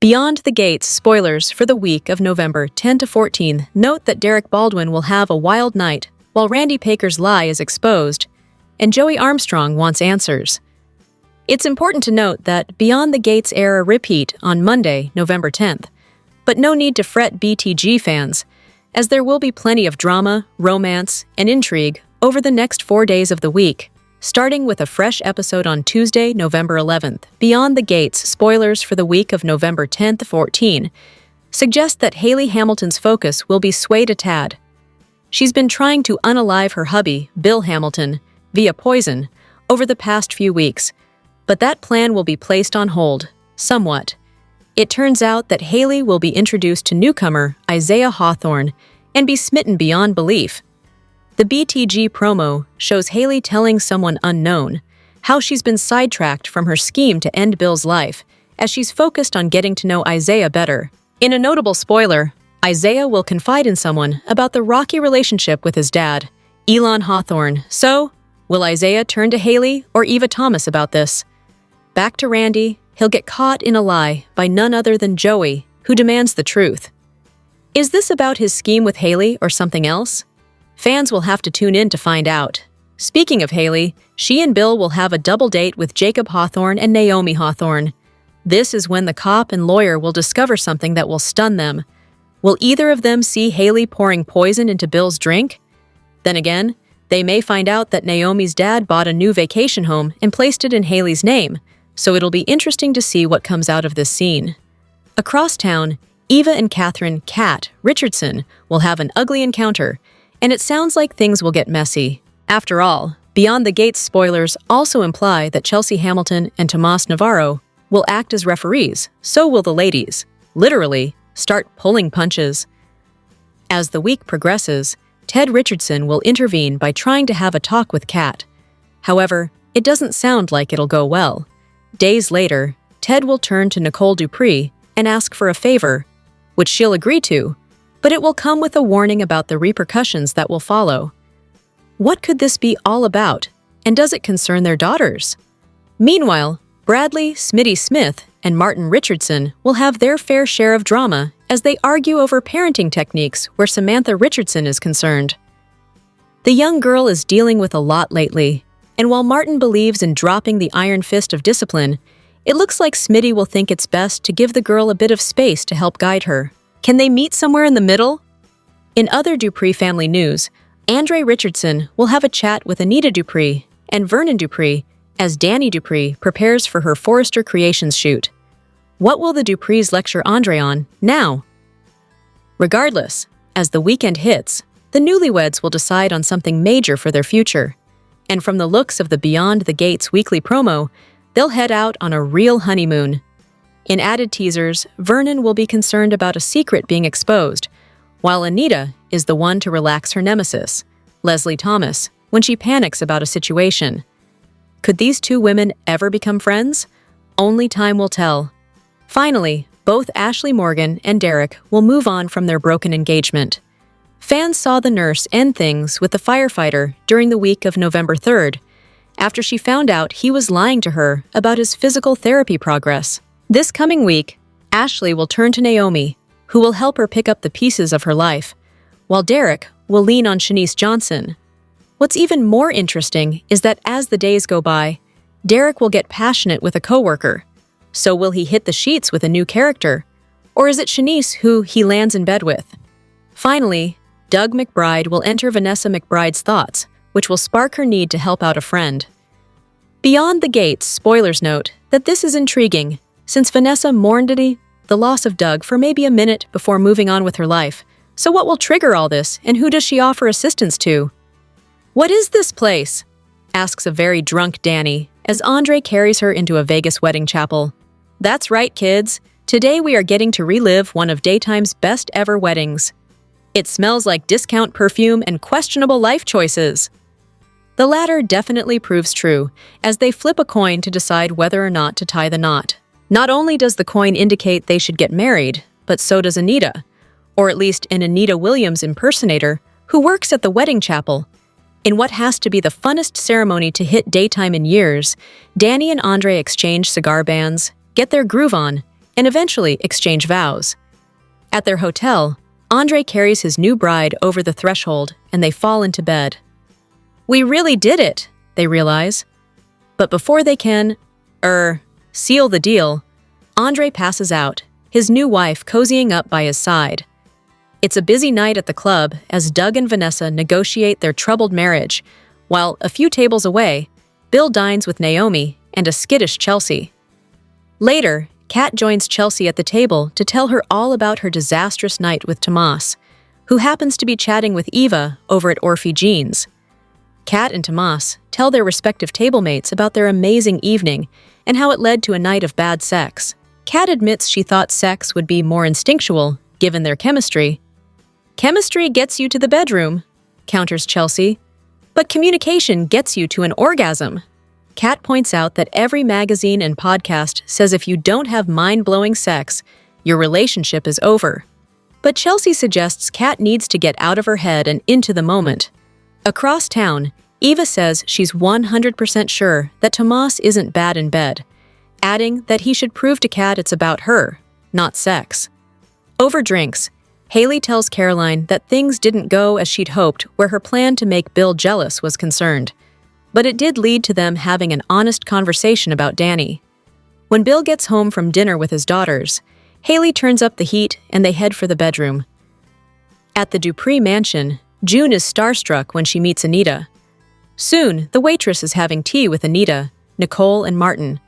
Beyond the Gates spoilers for the week of November 10 to 14 note that Derek Baldwin will have a wild night while Randy Paker's lie is exposed, and Joey Armstrong wants answers. It's important to note that Beyond the Gates air a repeat on Monday, November 10th, but no need to fret BTG fans, as there will be plenty of drama, romance, and intrigue over the next 4 days of the week, starting with a fresh episode on Tuesday, November 11th. Beyond the Gates spoilers for the week of November 10th to 14 suggest that Hayley Hamilton's focus will be swayed a tad. She's been trying to unalive her hubby, Bill Hamilton, via poison over the past few weeks, but that plan will be placed on hold, somewhat. It turns out that Hayley will be introduced to newcomer Izaiah Hawthorne and be smitten beyond belief. The BTG promo shows Hayley telling someone unknown how she's been sidetracked from her scheme to end Bill's life as she's focused on getting to know Izaiah better. In a notable spoiler, Izaiah will confide in someone about the rocky relationship with his dad, Elon Hawthorne. So, will Izaiah turn to Hayley or Eva Thomas about this? Back to Randy, he'll get caught in a lie by none other than Joey, who demands the truth. Is this about his scheme with Hayley or something else? Fans will have to tune in to find out. Speaking of Hayley, she and Bill will have a double date with Jacob Hawthorne and Naomi Hawthorne. This is when the cop and lawyer will discover something that will stun them. Will either of them see Hayley pouring poison into Bill's drink? Then again, they may find out that Naomi's dad bought a new vacation home and placed it in Hayley's name, so it'll be interesting to see what comes out of this scene. Across town, Eva and Catherine "Cat" Richardson will have an ugly encounter, and it sounds like things will get messy. After all, Beyond the Gates spoilers also imply that Chelsea Hamilton and Tomas Navarro will act as referees, so will the ladies, literally, start pulling punches. As the week progresses, Ted Richardson will intervene by trying to have a talk with Cat. However, it doesn't sound like it'll go well. Days later, Ted will turn to Nicole Dupree and ask for a favor, which she'll agree to, but it will come with a warning about the repercussions that will follow. What could this be all about, and does it concern their daughters? Meanwhile, Bradley Smitty Smith and Martin Richardson will have their fair share of drama as they argue over parenting techniques where Samantha Richardson is concerned. The young girl is dealing with a lot lately, and while Martin believes in dropping the iron fist of discipline, it looks like Smitty will think it's best to give the girl a bit of space to help guide her. Can they meet somewhere in the middle? In other Dupree family news, Andre Richardson will have a chat with Anita Dupree and Vernon Dupree as Danny Dupree prepares for her Forrester Creations shoot. What will the Duprees lecture Andre on now? Regardless, as the weekend hits, the newlyweds will decide on something major for their future. And from the looks of the Beyond the Gates weekly promo, they'll head out on a real honeymoon. In added teasers, Vernon will be concerned about a secret being exposed, while Anita is the one to relax her nemesis, Leslie Thomas, when she panics about a situation. Could these two women ever become friends? Only time will tell. Finally, both Ashley Morgan and Derek will move on from their broken engagement. Fans saw the nurse end things with the firefighter during the week of November 3rd, after she found out he was lying to her about his physical therapy progress. This coming week, Ashley will turn to Naomi, who will help her pick up the pieces of her life, while Derek will lean on Shanice Johnson. What's even more interesting is that as the days go by, Derek will get passionate with a coworker. So will he hit the sheets with a new character? Or is it Shanice who he lands in bed with? Finally, Doug McBride will enter Vanessa McBride's thoughts, which will spark her need to help out a friend. Beyond the Gates spoilers note that this is intriguing, since Vanessa mourned the loss of Doug for maybe a minute before moving on with her life. So what will trigger all this, and who does she offer assistance to? "What is this place?" asks a very drunk Danny as Andre carries her into a Vegas wedding chapel. "That's right, kids. Today we are getting to relive one of daytime's best ever weddings. It smells like discount perfume and questionable life choices." The latter definitely proves true, as they flip a coin to decide whether or not to tie the knot. Not only does the coin indicate they should get married, but so does Anita, or at least an Anita Williams impersonator who works at the wedding chapel. In what has to be the funnest ceremony to hit daytime in years, Danny and Andre exchange cigar bands, get their groove on, and eventually exchange vows. At their hotel, Andre carries his new bride over the threshold and they fall into bed. "We really did it," they realize. But before they can, seal the deal, Andre passes out, his new wife cozying up by his side. It's a busy night at the club as Doug and Vanessa negotiate their troubled marriage, while a few tables away, Bill dines with Naomi and a skittish Chelsea. Later, Kat joins Chelsea at the table to tell her all about her disastrous night with Tomas, who happens to be chatting with Eva over at Orphe Jeans. Kat and Tomas tell their respective tablemates about their amazing evening and how it led to a night of bad sex. Kat admits she thought sex would be more instinctual, given their chemistry. "Chemistry gets you to the bedroom," counters Chelsea, "but communication gets you to an orgasm." Kat points out that every magazine and podcast says if you don't have mind-blowing sex, your relationship is over. But Chelsea suggests Kat needs to get out of her head and into the moment. Across town, Eva says she's 100% sure that Tomas isn't bad in bed, adding that he should prove to Kat it's about her, not sex. Over drinks, Hayley tells Caroline that things didn't go as she'd hoped where her plan to make Bill jealous was concerned, but it did lead to them having an honest conversation about Danny. When Bill gets home from dinner with his daughters, Hayley turns up the heat and they head for the bedroom. At the Dupree mansion, June is starstruck when she meets Anita. Soon, the waitress is having tea with Anita, Nicole, and Martin,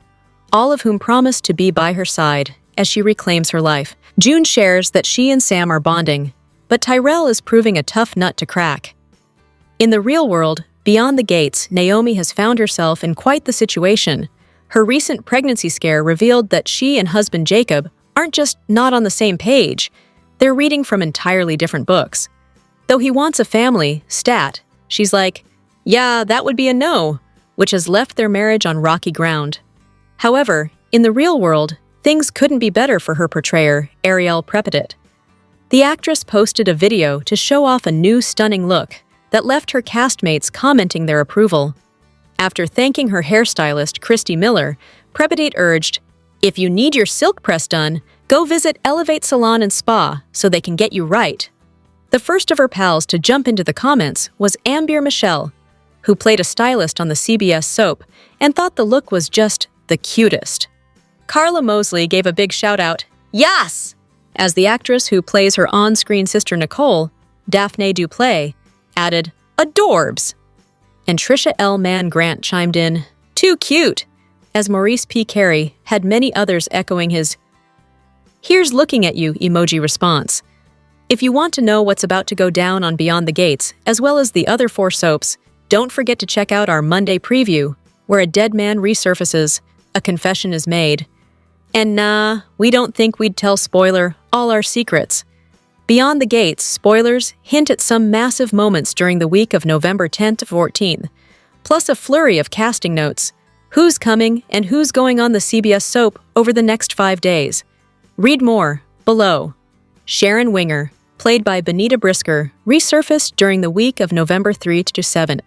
all of whom promise to be by her side as she reclaims her life. June shares that she and Sam are bonding, but Tyrell is proving a tough nut to crack. In the real world, beyond the gates, Naomi has found herself in quite the situation. Her recent pregnancy scare revealed that she and husband Jacob aren't just not on the same page, they're reading from entirely different books. Though he wants a family, she's like, "Yeah, that would be a no," which has left their marriage on rocky ground. However, in the real world, things couldn't be better for her portrayer, Ariel Prepidit. The actress posted a video to show off a new stunning look that left her castmates commenting their approval. After thanking her hairstylist, Christy Miller, Prepidit urged, "If you need your silk press done, go visit Elevate Salon and Spa so they can get you right." The first of her pals to jump into the comments was Amber Michelle, who played a stylist on the CBS soap and thought the look was just the cutest. Carla Mosley gave a big shout-out, "Yes!" as the actress who plays her on-screen sister Nicole, Daphne Duplay, added, "Adorbs!" And Trisha L. Mann Grant chimed in, "Too cute!" as Maurice P. Carey had many others echoing his "Here's looking at you" emoji response. If you want to know what's about to go down on Beyond the Gates, as well as the other 4 soaps, don't forget to check out our Monday preview, where a dead man resurfaces, a confession is made. And nah, we don't think we'd tell spoiler all our secrets. Beyond the Gates, spoilers hint at some massive moments during the week of November 10th to 14th, plus a flurry of casting notes, who's coming and who's going on the CBS soap over the next 5 days. Read more below. Sharon Winger, played by Benita Brisker, resurfaced during the week of November 3 to 7.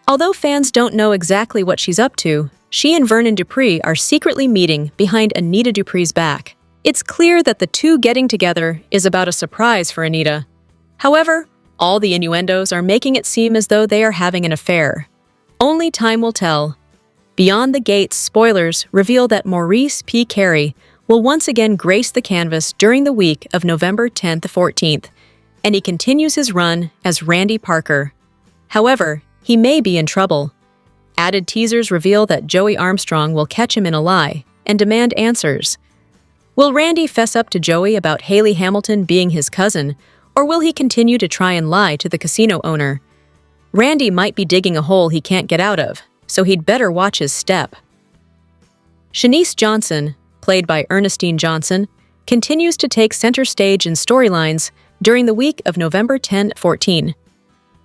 Although fans don't know exactly what she's up to, she and Vernon Dupree are secretly meeting behind Anita Dupree's back. It's clear that the two getting together is about a surprise for Anita. However, all the innuendos are making it seem as though they are having an affair. Only time will tell. Beyond the Gates spoilers reveal that Maurice P. Carey will once again grace the canvas during the week of November 10th to 14th, and he continues his run as Randy Parker. However, he may be in trouble. Added teasers reveal that Joey Armstrong will catch him in a lie and demand answers. Will Randy fess up to Joey about Hayley Hamilton being his cousin, or will he continue to try and lie to the casino owner? Randy might be digging a hole he can't get out of, so he'd better watch his step. Shanice Johnson, played by Ernestine Johnson, continues to take center stage in storylines during the week of November 10-14.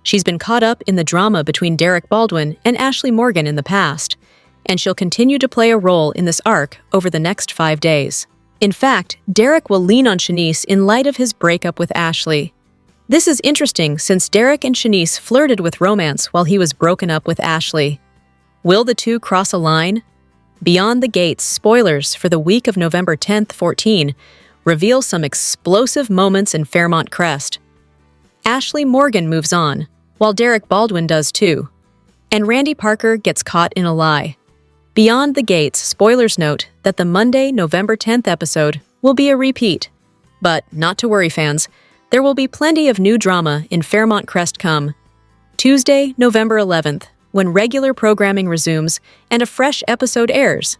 She's been caught up in the drama between Derek Baldwin and Ashley Morgan in the past, and she'll continue to play a role in this arc over the next 5 days. In fact, Derek will lean on Shanice in light of his breakup with Ashley. This is interesting since Derek and Shanice flirted with romance while he was broken up with Ashley. Will the two cross a line? Beyond the Gates spoilers for the week of November 10th, 14 reveal some explosive moments in Fairmont Crest. Ashley Morgan moves on, while Derek Baldwin does too. And Randy Parker gets caught in a lie. Beyond the Gates spoilers note that the Monday, November 10th episode will be a repeat. But not to worry, fans, there will be plenty of new drama in Fairmont Crest come. Tuesday, November 11th, when regular programming resumes and a fresh episode airs.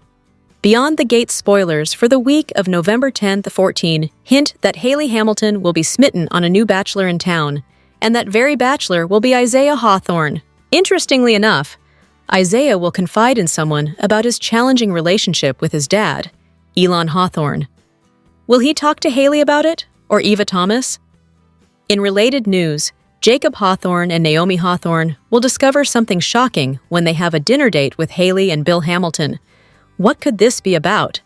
Beyond the Gates spoilers for the week of November 10th, 14 hint that Hayley Hamilton will be smitten on a new bachelor in town, and that very bachelor will be Izaiah Hawthorne. Interestingly enough, Izaiah will confide in someone about his challenging relationship with his dad, Elon Hawthorne. Will he talk to Hayley about it, or Eva Thomas? In related news, Jacob Hawthorne and Naomi Hawthorne will discover something shocking when they have a dinner date with Hayley and Bill Hamilton. What could this be about?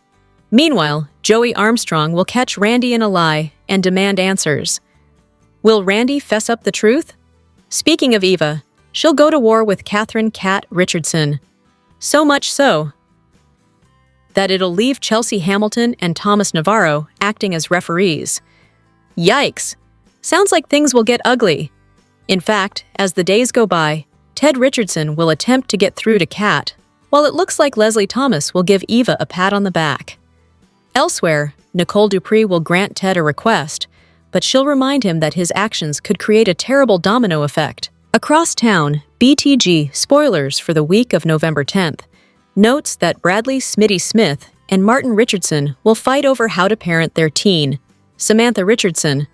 Meanwhile, Joey Armstrong will catch Randy in a lie and demand answers. Will Randy fess up the truth? Speaking of Eva, she'll go to war with Catherine "Cat" Richardson. So much so that it'll leave Chelsea Hamilton and Thomas Navarro acting as referees. Yikes! Sounds like things will get ugly. In fact, as the days go by, Ted Richardson will attempt to get through to Cat, while it looks like Leslie Thomas will give Eva a pat on the back. Elsewhere, Nicole Dupree will grant Ted a request, but she'll remind him that his actions could create a terrible domino effect. Across town, BTG spoilers for the week of November 10th notes that Bradley "Smitty" Smith and Martin Richardson will fight over how to parent their teen, Samantha Richardson.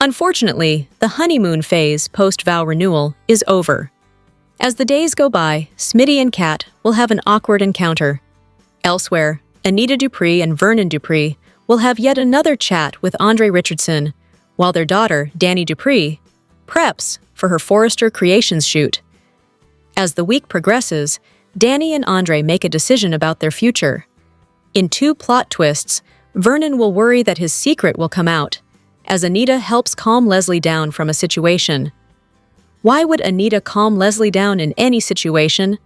Unfortunately, the honeymoon phase post-vow renewal is over. As the days go by, Smitty and Kat will have an awkward encounter. Elsewhere, Anita Dupree and Vernon Dupree will have yet another chat with Andre Richardson, while their daughter, Danny Dupree, preps for her Forrester Creations shoot. As the week progresses, Danny and Andre make a decision about their future. In two plot twists, Vernon will worry that his secret will come out, as Anita helps calm Leslie down from a situation. Why would Anita calm Leslie down in any situation?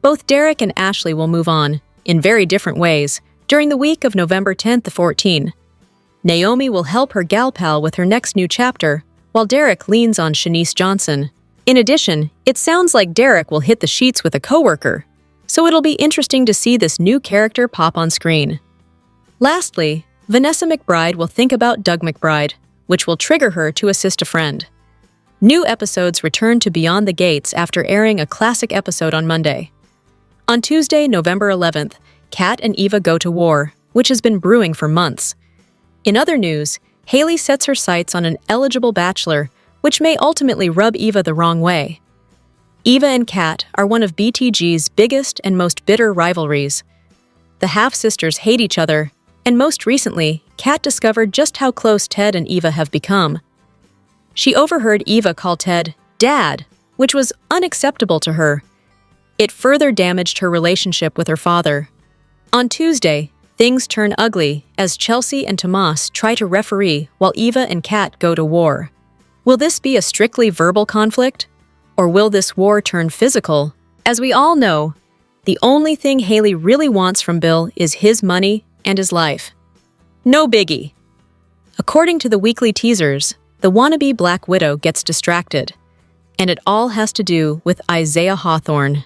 Both Derek and Ashley will move on, in very different ways, during the week of November 10th to 14. Naomi will help her gal pal with her next new chapter, while Derek leans on Shanice Johnson. In addition, it sounds like Derek will hit the sheets with a coworker, so it'll be interesting to see this new character pop on screen. Lastly, Vanessa McBride will think about Doug McBride, which will trigger her to assist a friend. New episodes return to Beyond the Gates after airing a classic episode on Monday. On Tuesday, November 11th, Kat and Eva go to war, which has been brewing for months. In other news, Hayley sets her sights on an eligible bachelor, which may ultimately rub Eva the wrong way. Eva and Kat are one of BTG's biggest and most bitter rivalries. The half-sisters hate each other, and most recently, Kat discovered just how close Ted and Eva have become. She overheard Eva call Ted "Dad," which was unacceptable to her. It further damaged her relationship with her father. On Tuesday, things turn ugly as Chelsea and Tomas try to referee while Eva and Kat go to war. Will this be a strictly verbal conflict? Or will this war turn physical? As we all know, the only thing Hayley really wants from Bill is his money and his life. No biggie. According to the weekly teasers, the wannabe Black Widow gets distracted, and it all has to do with Izaiah Hawthorne.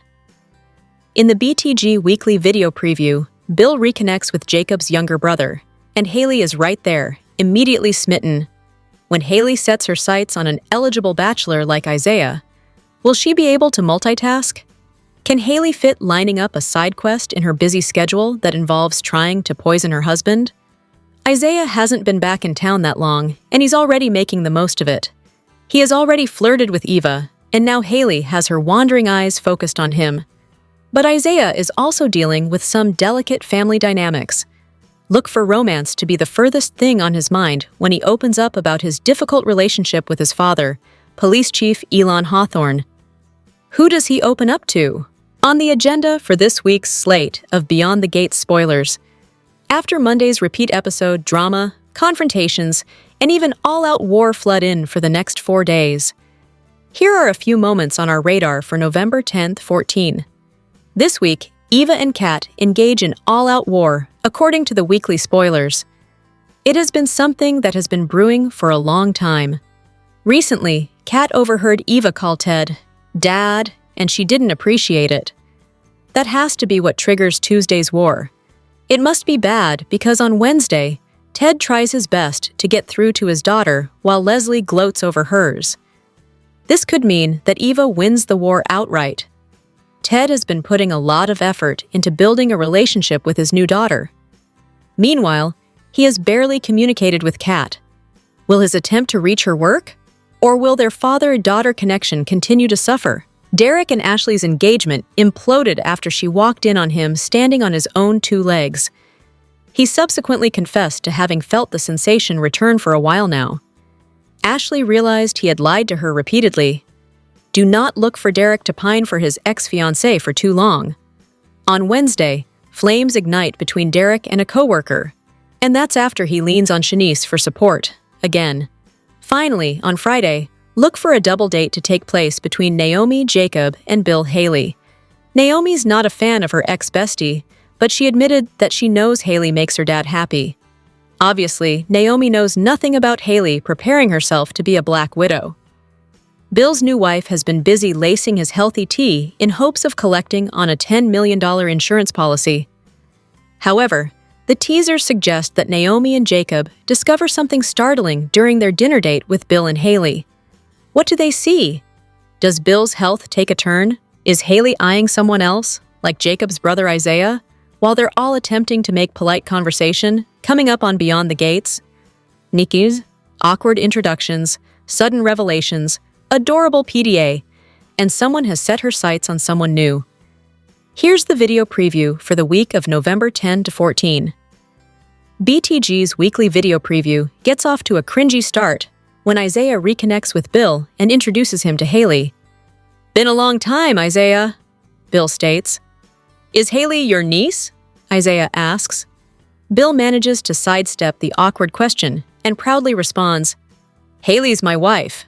In the BTG weekly video preview, Bill reconnects with Jacob's younger brother, and Hayley is right there, immediately smitten. When Hayley sets her sights on an eligible bachelor like Izaiah, will she be able to multitask? Can Hayley fit lining up a side quest in her busy schedule that involves trying to poison her husband? Izaiah hasn't been back in town that long, and he's already making the most of it. He has already flirted with Eva, and now Hayley has her wandering eyes focused on him. But Izaiah is also dealing with some delicate family dynamics. Look for romance to be the furthest thing on his mind when he opens up about his difficult relationship with his father, Police Chief Elon Hawthorne. Who does he open up to? On the agenda for this week's slate of Beyond the Gates spoilers, after Monday's repeat episode, drama, confrontations, and even all-out war flood in for the next 4 days. Here are a few moments on our radar for November 10th, 14. This week, Eva and Kat engage in all-out war, according to the weekly spoilers. It has been something that has been brewing for a long time. Recently, Kat overheard Eva call Ted "Dad," and she didn't appreciate it. That has to be what triggers Tuesday's war. It must be bad because on Wednesday, Ted tries his best to get through to his daughter while Leslie gloats over hers. This could mean that Eva wins the war outright. Ted has been putting a lot of effort into building a relationship with his new daughter. Meanwhile, he has barely communicated with Kat. Will his attempt to reach her work? Or will their father-daughter connection continue to suffer? Derek and Ashley's engagement imploded after she walked in on him standing on his own two legs. He subsequently confessed to having felt the sensation return for a while now. Ashley realized he had lied to her repeatedly. Do not look for Derek to pine for his ex-fiancée for too long. On Wednesday, flames ignite between Derek and a coworker, and that's after he leans on Shanice for support, again. Finally, on Friday, look for a double date to take place between Naomi, Jacob, and Bill Hayley. Naomi's not a fan of her ex-bestie, but she admitted that she knows Hayley makes her dad happy. Obviously, Naomi knows nothing about Hayley preparing herself to be a Black Widow. Bill's new wife has been busy lacing his healthy tea in hopes of collecting on a $10 million insurance policy. However, the teasers suggest that Naomi and Jacob discover something startling during their dinner date with Bill and Hayley. What do they see? Does Bill's health take a turn? Is Hayley eyeing someone else, like Jacob's brother Izaiah, while they're all attempting to make polite conversation, coming up on Beyond the Gates? Nikis, awkward introductions, sudden revelations, adorable PDA, and someone has set her sights on someone new. Here's the video preview for the week of November 10 to 14. BTG's weekly video preview gets off to a cringy start when Izaiah reconnects with Bill and introduces him to Hayley. "Been a long time, Izaiah," Bill states. "Is Hayley your niece?" Izaiah asks. Bill manages to sidestep the awkward question and proudly responds, "Hayley's my wife."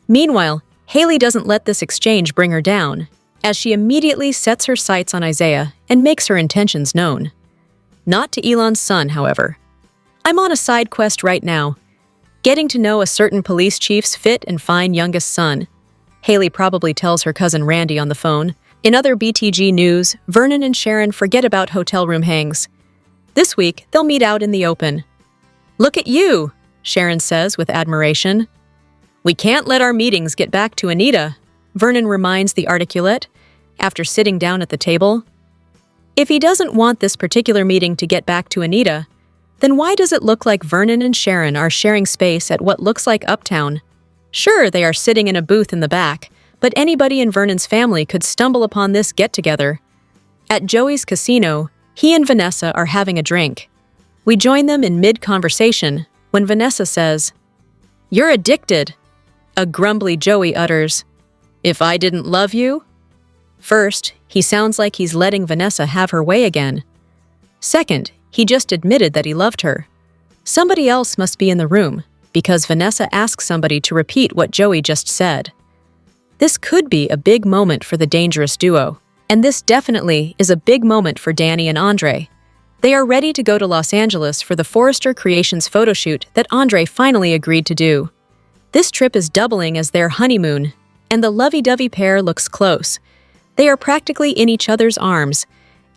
Meanwhile, Hayley doesn't let this exchange bring her down, as she immediately sets her sights on Izaiah and makes her intentions known. Not to Elon's son, however. "I'm on a side quest right now, getting to know a certain police chief's fit and fine youngest son," Hayley probably tells her cousin Randy on the phone. In other BTG news, Vernon and Sharon forget about hotel room hangs. This week, they'll meet out in the open. "Look at you," Sharon says with admiration. "We can't let our meetings get back to Anita," Vernon reminds the articulate, after sitting down at the table. If he doesn't want this particular meeting to get back to Anita, then why does it look like Vernon and Sharon are sharing space at what looks like Uptown? Sure, they are sitting in a booth in the back, but anybody in Vernon's family could stumble upon this get-together. At Joey's casino, he and Vanessa are having a drink. We join them in mid-conversation when Vanessa says, "You're addicted." A grumbly Joey utters, "If I didn't love you?" First, he sounds like he's letting Vanessa have her way again. Second, he just admitted that he loved her. Somebody else must be in the room, because Vanessa asks somebody to repeat what Joey just said. This could be a big moment for the dangerous duo, and this definitely is a big moment for Danny and Andre. They are ready to go to Los Angeles for the Forrester Creations photoshoot that Andre finally agreed to do. This trip is doubling as their honeymoon, and the lovey-dovey pair looks close. They are practically in each other's arms,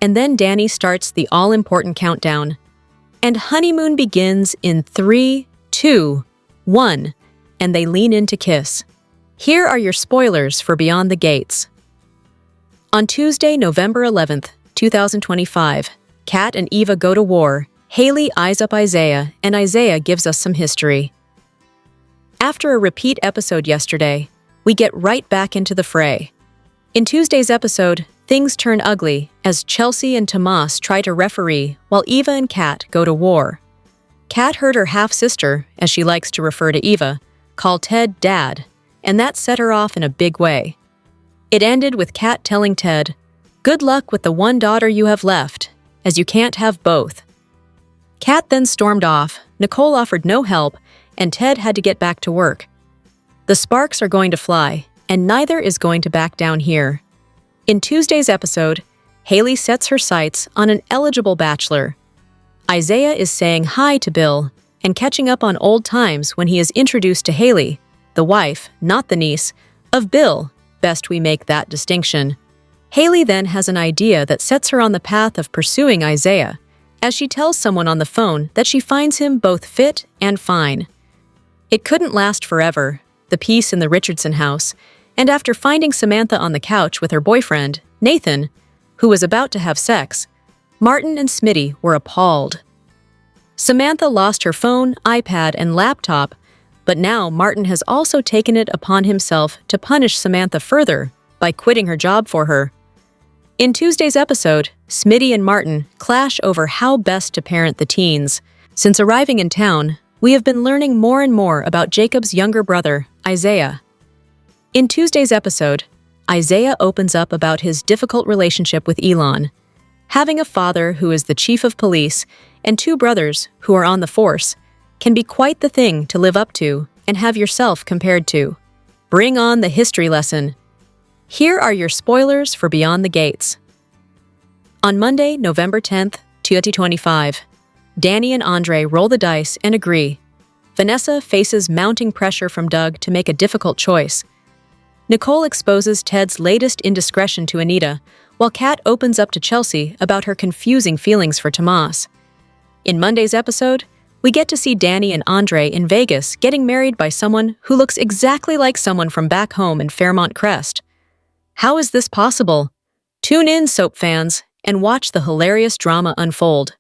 and then Danny starts the all-important countdown. And honeymoon begins in 3, 2, 1, and they lean in to kiss. Here are your spoilers for Beyond the Gates. On Tuesday, November 11th, 2025, Kat and Eva go to war, Hayley eyes up Izaiah, and Izaiah gives us some history. After a repeat episode yesterday, we get right back into the fray. In Tuesday's episode, things turn ugly as Chelsea and Tomas try to referee while Eva and Kat go to war. Kat heard her half-sister, as she likes to refer to Eva, call Ted Dad, and that set her off in a big way. It ended with Kat telling Ted, "Good luck with the one daughter you have left, as you can't have both." Kat then stormed off, Nicole offered no help, and Ted had to get back to work. The sparks are going to fly, and neither is going to back down here. In Tuesday's episode, Hayley sets her sights on an eligible bachelor. Izaiah is saying hi to Bill and catching up on old times when he is introduced to Hayley, the wife, not the niece, of Bill, best we make that distinction. Hayley then has an idea that sets her on the path of pursuing Izaiah, as she tells someone on the phone that she finds him both fit and fine. It couldn't last forever, the peace in the Richardson house, and after finding Samantha on the couch with her boyfriend, Nathan, who was about to have sex, Martin and Smitty were appalled. Samantha lost her phone, iPad, and laptop, but now Martin has also taken it upon himself to punish Samantha further by quitting her job for her. In Tuesday's episode, Smitty and Martin clash over how best to parent the teens. Since arriving in town, we have been learning more and more about Jacob's younger brother, Izaiah. In Tuesday's episode, Izaiah opens up about his difficult relationship with Elon. Having a father who is the chief of police and two brothers who are on the force can be quite the thing to live up to and have yourself compared to. Bring on the history lesson. Here are your spoilers for Beyond the Gates. On Monday, November 10th, 2025, Danny and Andre roll the dice and agree. Vanessa faces mounting pressure from Doug to make a difficult choice. Nicole exposes Ted's latest indiscretion to Anita, while Kat opens up to Chelsea about her confusing feelings for Tomas. In Monday's episode, we get to see Danny and Andre in Vegas getting married by someone who looks exactly like someone from back home in Fairmont Crest. How is this possible? Tune in, soap fans, and watch the hilarious drama unfold.